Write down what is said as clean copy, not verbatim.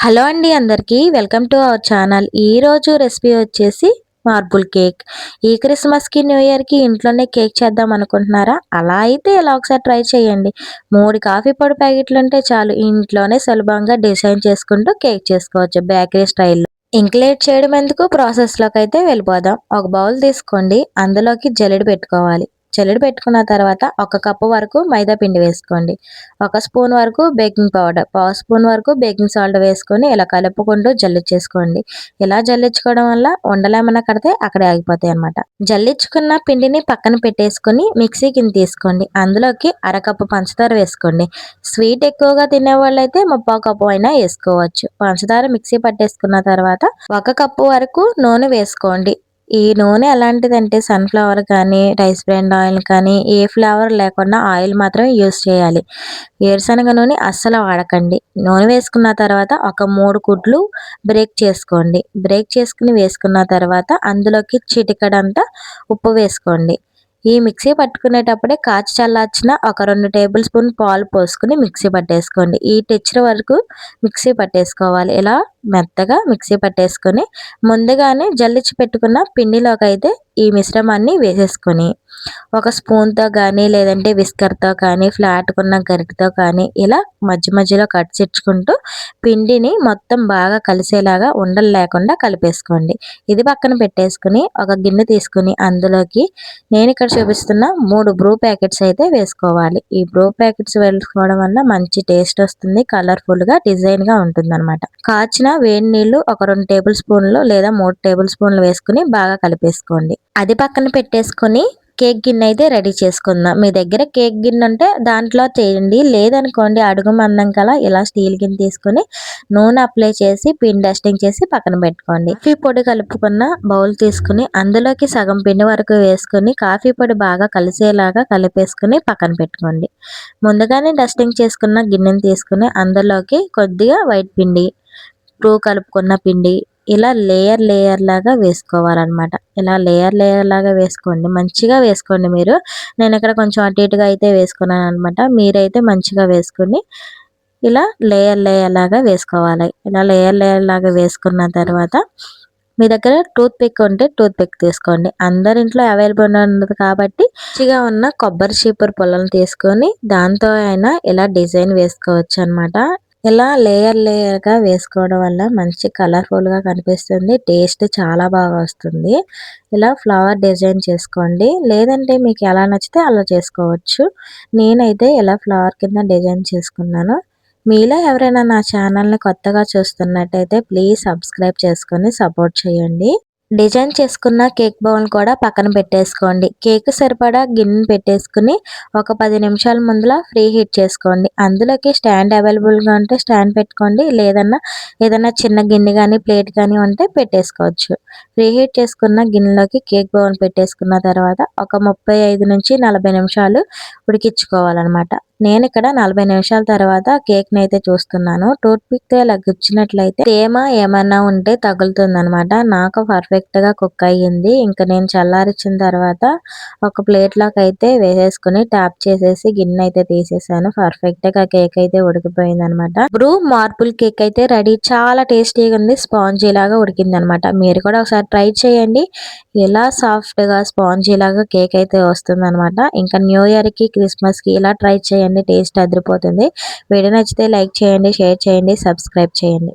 Hello అండి అందరికీ welcome to our channel. ఈరోజు రెసిపీ వచ్చేసి మార్బుల్ కేక్. ఈ క్రిస్మస్కి న్యూ ఇయర్కి ఇంట్లోనే కేక్ చేద్దాం అనుకుంటున్నారా? అలా అయితే ఇలా ఒకసారి ట్రై చేయండి. 3 కాఫీ పొడి ప్యాకెట్లు ఉంటే చాలు, ఇంట్లోనే సులభంగా డిజైన్ చేసుకుంటూ కేక్ చేసుకోవచ్చు బేకరీ స్టైల్లో. ఇంక లేట్ చేయడం ఎందుకు, ప్రాసెస్లోకి అయితే వెళ్ళిపోదాం. ఒక బౌల్ తీసుకోండి, అందులోకి జల్లెడ పెట్టుకోవాలి. జల్లెడ పెట్టుకున్న తర్వాత 1 కప్పు వరకు మైదా పిండి వేసుకోండి. 1 స్పూన్ వరకు బేకింగ్ పౌడర్, పావు స్పూన్ వరకు బేకింగ్ సాల్ట్ వేసుకొని ఇలా కలుపుకుంటూ జల్లించేసుకోండి. ఇలా జల్లించుకోవడం వల్ల ఉండలేమన్నా కడితే అక్కడే ఆగిపోతాయి అన్నమాట. జల్లించుకున్న పిండిని పక్కన పెట్టేసుకొని మిక్సీ కింద తీసుకోండి. అందులోకి అరకప్పు పంచదార వేసుకోండి. స్వీట్ ఎక్కువగా తినే వాళ్ళైతే 3/4 కప్పు అయినా వేసుకోవచ్చు. పంచదార మిక్సీ పట్టేసుకున్న తర్వాత 1 కప్పు వరకు నూనె వేసుకోండి. ఈ నూనె ఎలాంటిదంటే సన్‌ఫ్లవర్ కానీ, రైస్ బ్రాన్ ఆయిల్ కానీ, ఏ ఫ్లేవర్ లేకుండా ఆయిల్ మాత్రమే యూజ్ చేయాలి. వేరుశనగ నూనె అస్సలు వాడకండి. నూనె వేసుకున్న తర్వాత ఒక 3 గుడ్లు బ్రేక్ చేసుకోండి. బ్రేక్ చేసుకుని వేసుకున్న తర్వాత అందులోకి చిటికెడంతా ఉప్పు వేసుకోండి. ఈ మిక్సీ పట్టుకునేటప్పుడే కాచి చల్లార్చిన ఒక 2 టేబుల్ స్పూన్ పాలు పోసుకొని మిక్సీ పట్టేసుకోండి. ఈ టెక్స్చర్ వరకు మిక్సీ పట్టేసుకోవాలి. ఇలా మెత్తగా మిక్సీ పట్టేసుకొని ముందుగానే జల్లించి పెట్టుకున్న పిండిలోకి అయితే ఈ మిశ్రమాన్ని వేసేసుకొని ఒక స్పూన్తో కానీ, లేదంటే విస్కర్తో కానీ, ఫ్లాట్‌గున్న గరిటెతో కానీ ఇలా మధ్య మధ్యలో కట్ ఇచ్చుకుంటూ పిండిని మొత్తం బాగా కలిసేలాగా ఉండలు లేకుండా కలిపేసుకోండి. ఇది పక్కన పెట్టేసుకుని ఒక గిన్నె తీసుకుని అందులోకి నేను ఇక్కడ చూపిస్తున్న 3 బ్రూ ప్యాకెట్స్ అయితే వేసుకోవాలి. ఈ బ్రూ ప్యాకెట్స్ వేసుకోవడం వల్ల మంచి టేస్ట్ వస్తుంది, కలర్‌ఫుల్‌గా డిజైన్‌గా ఉంటుందన్నమాట. కాచిన వేడి నీళ్లు ఒక 2 టేబుల్ స్పూన్లు లేదా 3 టేబుల్ స్పూన్లు వేసుకుని బాగా కలిపేసుకోండి. అది పక్కన పెట్టేసుకొని కేక్ గిన్నె అయితే రెడీ చేసుకుందాం. మీ దగ్గర కేక్ గిన్నె ఉంటే దాంట్లో చేయండి, లేదనుకోండి అడుగు మందం కల ఇలా స్టీల్ గిన్నె తీసుకొని నూనె అప్లై చేసి పిన్ డస్టింగ్ చేసి పక్కన పెట్టుకోండి. కాఫీ పొడి కలుపుకున్న బౌల్ తీసుకుని అందులోకి సగం పిండి వరకు వేసుకొని కాఫీ పొడి బాగా కలిసేలాగా కలిపేసుకుని పక్కన పెట్టుకోండి. ముందుగానే డస్టింగ్ చేసుకున్న గిన్నెని తీసుకుని అందులోకి కొద్దిగా వైట్ పిండి, బ్రూ కలుపుకున్న పిండి ఇలా లేయర్ లాగా వేసుకోవాలన్నమాట. ఇలా లేయర్ లాగా వేసుకోండి, మంచిగా వేసుకోండి మీరు. నేను ఇక్కడ కొంచెం అటు ఇటుగా అయితే వేసుకున్నాను అనమాట. మీరైతే మంచిగా వేసుకుని ఇలా లేయర్ లాగా వేసుకోవాలి. ఇలా లేయర్ లాగా వేసుకున్న తర్వాత మీ దగ్గర టూత్ పిక్ ఉంటే టూత్ పిక్ తీసుకోండి. అందరింట్లో అవైలబుల్ ఉన్నది కాబట్టి మంచిగా ఉన్న కొబ్బరి చీపురు పుల్లను తీసుకొని దాంతో అయినా ఇలా డిజైన్ వేసుకోవచ్చు అనమాట. ఇలా లేయర్గా వేసుకోవడం వల్ల మంచి కలర్ఫుల్గా కనిపిస్తుంది, టేస్ట్ చాలా బాగా వస్తుంది. ఇలా ఫ్లవర్ డిజైన్ చేసుకోండి, లేదంటే మీకు ఎలా నచ్చితే అలా చేసుకోవచ్చు. నేనైతే ఇలా ఫ్లవర్ కింద డిజైన్ చేసుకున్నాను. మీలో ఎవరైనా నా ఛానల్ని కొత్తగా చూస్తున్నట్టయితే ప్లీజ్ సబ్స్క్రైబ్ చేసుకొని సపోర్ట్ చేయండి. డిజైన్ చేసుకున్న కేక్ బౌల్ కూడా పక్కన పెట్టేసుకోండి. కేక్ సరిపడా గిన్నె పెట్టేసుకుని ఒక 10 నిమిషాల ముందులా ఫ్రీ హీట్ చేసుకోండి. అందులోకి స్టాండ్ అవైలబుల్గా ఉంటే స్టాండ్ పెట్టుకోండి, ఏదైనా చిన్న గిన్నె కానీ ప్లేట్ కానీ ఉంటే పెట్టేసుకోవచ్చు. ఫ్రీ హీట్ చేసుకున్న గిన్నెలోకి కేక్ బౌల్ పెట్టేసుకున్న తర్వాత ఒక 35 నుంచి 40 నిమిషాలు ఉడికించుకోవాలన్నమాట. నేను ఇక్కడ 40 నిమిషాల తర్వాత కేక్ని అయితే చూస్తున్నాను. టూత్ పిక్తో ఇలా గుచ్చినట్లయితే తేమ ఏమన్నా ఉంటే తగులుతుందనమాట. నాకు పర్ఫెక్ట్గా కుక్ అయ్యింది. ఇంకా నేను చల్లారించిన తర్వాత ఒక ప్లేట్లోకి అయితే వేసేసుకుని ట్యాప్ చేసేసి గిన్నె అయితే తీసేసాను. పర్ఫెక్ట్గా కేక్ అయితే ఉడికిపోయింది అనమాట. బ్రూ మార్బుల్ కేక్ అయితే రెడీ. చాలా టేస్టీగా ఉంది, స్పాంజీ లాగా ఉడికింది అనమాట. మీరు కూడా ఒకసారి ట్రై చేయండి. ఇలా సాఫ్ట్గా స్పాంజీ లాగా కేక్ అయితే వస్తుంది అనమాట. ఇంకా న్యూ ఇయర్కి, క్రిస్మస్కి ఇలా ట్రై చేయండి, టేస్ట్ అదిరిపోతుంది. వీడియో నచ్చితే లైక్ చేయండి, షేర్ చేయండి, సబ్స్క్రైబ్ చేయండి.